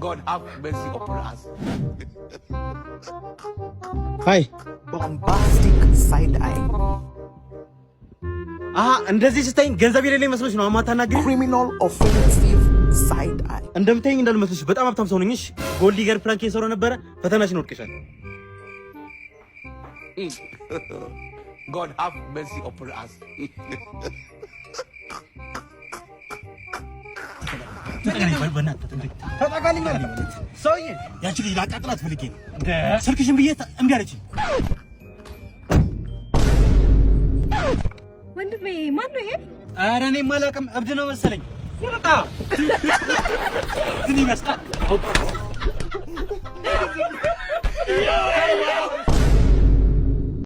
God have mercy upon us. Hi. Bombastic side eye. እንደዚህ ስታይ ገንዘብ የሌለኝ መስሎሽ ነው አማታናግሪ? Criminal offensive side eye. እንደምታይኝ እንዳልመስልሽ በጣም ሀብታም ሰው ነኝ። እሺ ጎልድ ዲገር ፕራንክ እየሰራሁ ነበረ። ፈተናሽን ወድቀሻል። God have mercy upon us. ሰውዬ ያቺ ልጅ ላቃጥላት ፈልጌ ነው። ስልክሽን ብዬ እምቢ አለችኝ። ወንድሜ ማን ነው ይሄ? ኧረ እኔም አላውቅም። እብድ ነው መሰለኝ። ይመጣ ግን ይመስላል